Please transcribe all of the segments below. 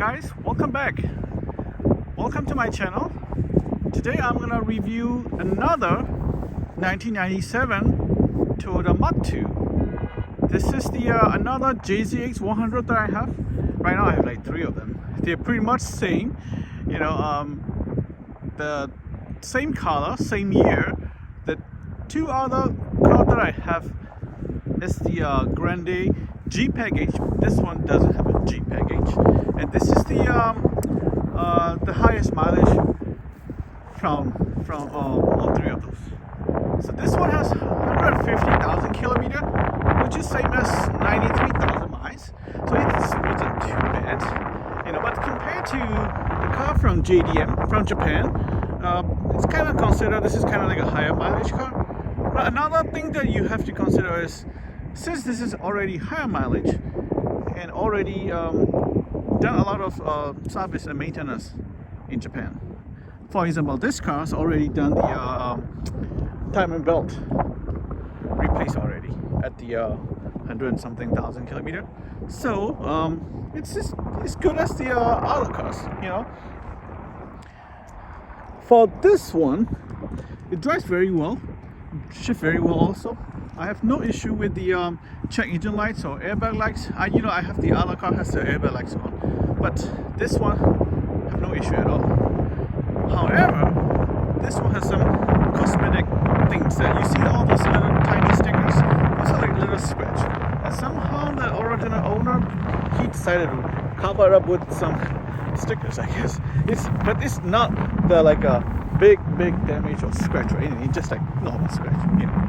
guys, welcome back. Welcome to my channel. Today I'm gonna review another 1997 Toyota Mark II. This is the another JZX100 that I have. Right now I have like 3 of them. They're pretty much same, you know, the same color, same year. The 2 other cars that I have is the Grande G package. This one doesn't have a G package, and this is the highest mileage from all 3 of those. So this one has 150,000 kilometers, which is same as 93,000 miles. So it wasn't too bad, you know. But compared to the car from JDM from Japan, it's kind of considered this is kind of like a higher mileage car. But another thing that you have to consider is, since this is already higher mileage and already done a lot of service and maintenance in Japan. For example, this car has already done the timing belt replaced already at the 100 and something thousand kilometer. So it's as good as the other cars, you know. For this one, it drives very well, shifts very well also. I have no issue with the check engine lights or airbag lights. I have the other car has the airbag lights on, but this one I have no issue at all. However, this one has some cosmetic things that you see all those little tiny stickers. Those are like little scratch. And somehow the original owner, he decided to cover it up with some stickers, I guess. But it's not the like a big damage or scratch or anything. It's just like normal scratch, you know.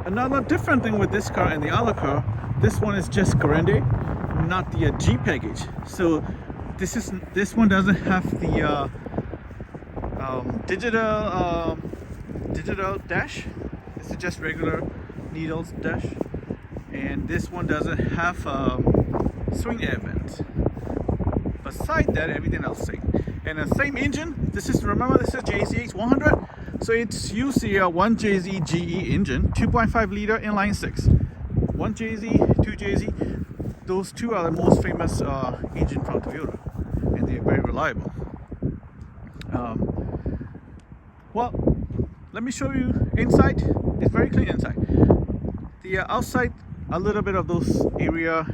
Another different thing with this car and the other car, this one is just Grande, not the G package. So this one doesn't have the digital dash. It's just regular needles dash, and this one doesn't have swing air vent. Beside that, everything else same. And the same engine. Remember this is JZX100. So it's used the 1JZ GE engine, 2.5 liter inline 6. 1JZ, 2JZ, those 2 are the most famous engine from Toyota, and they're very reliable. Well, let me show you inside. It's very clean inside. The outside, a little bit of those area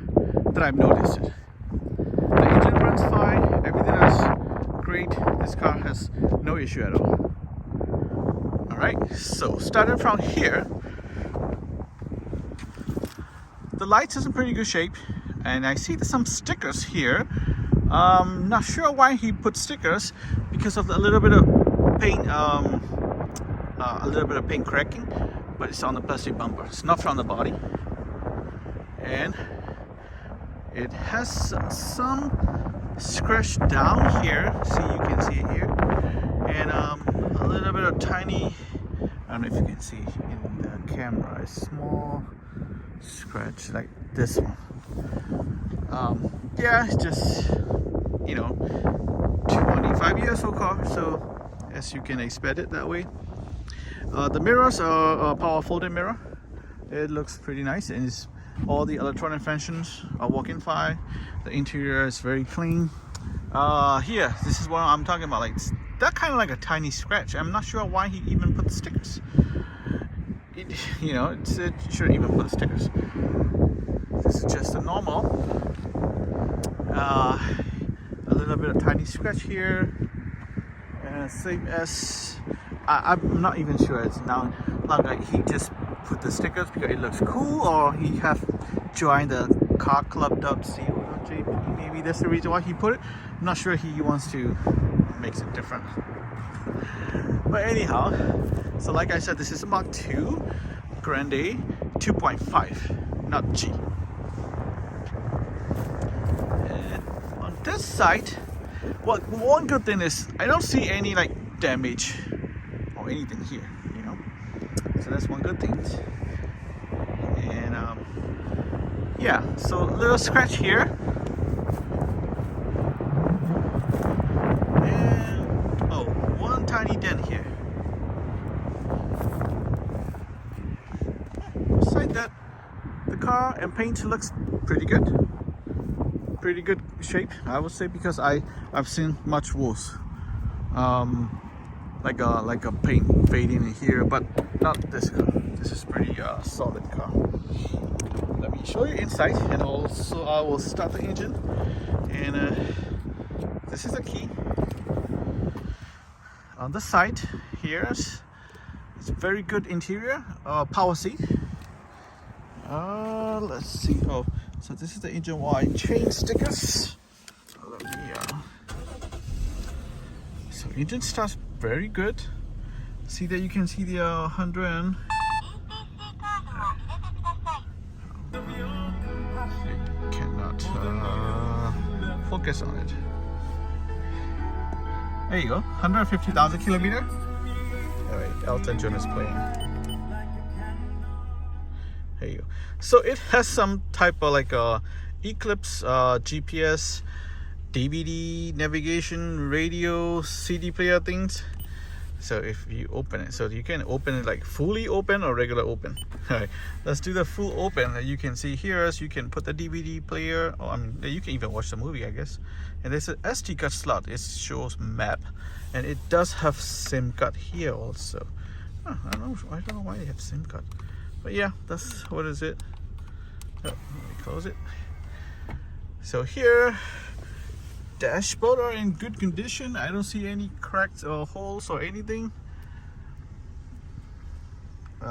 that I've noticed. The engine runs fine, everything is great. This car has no issue at all. Alright, so starting from here, the lights is in pretty good shape, and I see there's some stickers here. Not sure why he put stickers, because of a little bit of paint, cracking, but it's on the plastic bumper. It's not from the body, and it has some scratch down here. See, you can see it here, and a little bit of tiny, I don't know if you can see in the camera, a small scratch like this one. Yeah, it's just, you know, 25 years old car, so as you can expect it that way. The mirrors are a power folding mirror. It looks pretty nice, and all the electronic functions are working fine. The interior is very clean. Here, this is what I'm talking about. Like that kind of like a tiny scratch. I'm not sure why he even put the stickers. It shouldn't even put the stickers. This is just a normal. A little bit of tiny scratch here, and same as I'm not even sure it's now like he just put the stickers because it looks cool, or he have joined the car club.co.jp. Maybe that's the reason why he put it. I'm not sure he wants to make it different. But anyhow, so like I said, this is a Mark II Grande 2.5, not G. And on this side, well, one good thing is I don't see any like damage or anything here, you know. So that's one good thing. And yeah, so a little scratch here. Tiny dent here. Beside that, the car and paint looks pretty good. pretty good shape, I would say, because I've seen much worse. Like a paint fading in here, but not this car. This is pretty solid car. Let me show you inside, and also I will start the engine. And this is the key. On the side here, it's very good interior, power seat. Let's see. Oh, so this is the engine wide chain stickers. Let me. So engine starts very good. See that you can see the 100 and it cannot focus on it. There you go, 150,000 kilometer. Alright, Elton John is playing. There you go. So it has some type of like Eclipse, GPS, DVD, navigation, radio, CD player things. So if you open it, so you can open it like fully open or regular open. Alright, let's do the full open. You can see here, so you can put the DVD player, or I mean, you can even watch the movie, I guess. And there's an SD card slot. It shows map, and it does have SIM card here also. I don't know why they have SIM card, but yeah, that's what is it. Oh, let me close it. So here, dashboard are in good condition. I don't see any cracks or holes or anything.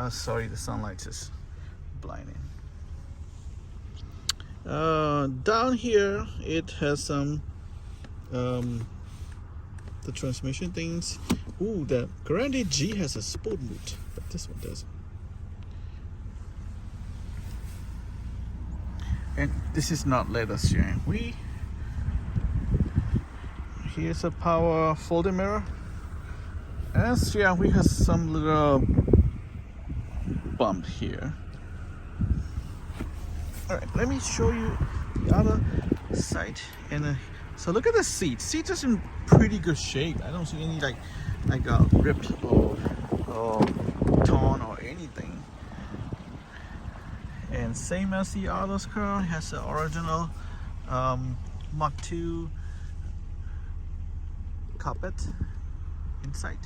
Sorry, the sunlight is blinding. Down here it has some the transmission things. Ooh, the Grande G has a sport mode, but this one doesn't. And this is not leather steering wheel. Here's a power folding mirror, and steering wheel has some little bump here. Alright, let me show you the other side. And so look at the seat. Seat is in pretty good shape. I don't see any like ripped or torn or anything. And same as the other car, has the original Mark II carpet inside.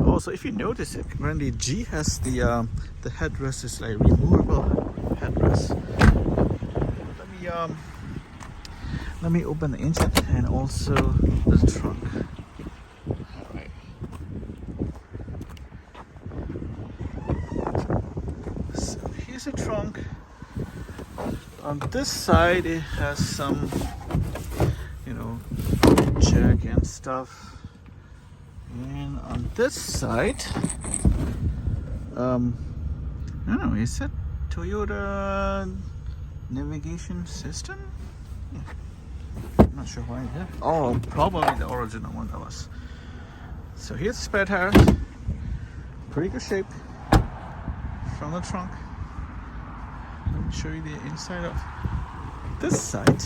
Also, if you notice it, Grande G has the headrest is like removable headrest. Let me open the engine and also the trunk. Alright. So here's the trunk. On this side it has some, jack and stuff. And on this side, I don't know, is that Toyota navigation system? Yeah. I'm not sure why that. Oh, probably the original one that was. So here's the spare tires. Pretty good shape from the trunk. Let me show you the inside of this side.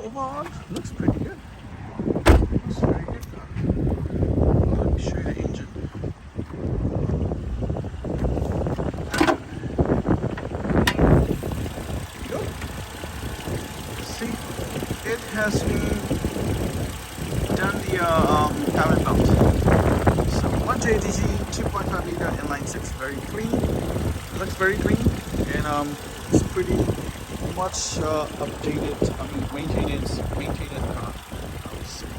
Overall, looks pretty good. Looks very good. Let me show you the engine. Go. See, it has been done the timing belt. So 1 JDG 2.5 liter inline 6, very clean. It looks very clean, and it's pretty much updated. I mean, maintained car, I would say.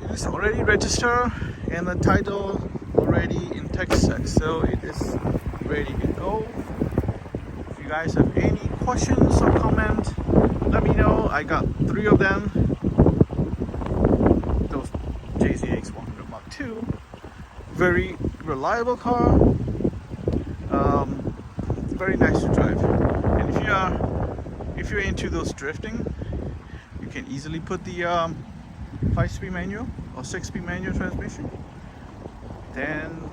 It is already registered and the title already in Texas, so it is ready to go. If you guys have any questions or comment, let me know. I got 3 of them. Those JZX100 Mark II. Very reliable car. Very nice to drive. And if if you're into those drifting, you can easily put the 5-speed manual or 6-speed manual transmission, then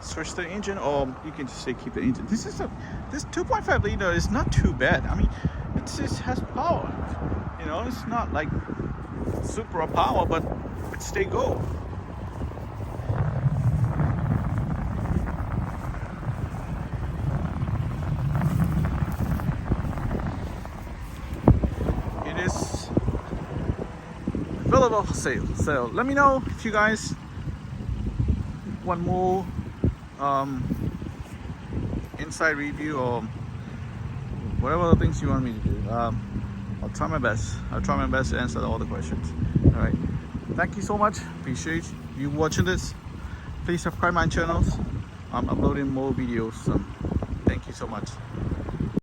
switch the engine, or you can just say keep the engine. This 2.5 liter is not too bad. I mean, it just has power. You know, it's not like super power, but it stay go. It is available for sale. So let me know if you guys want more inside review or whatever other things you want me to do. I'll try my best. I'll try my best to answer all the questions. All right. Thank you so much. Appreciate you watching this. Please subscribe my channels. I'm uploading more videos soon. Thank you so much.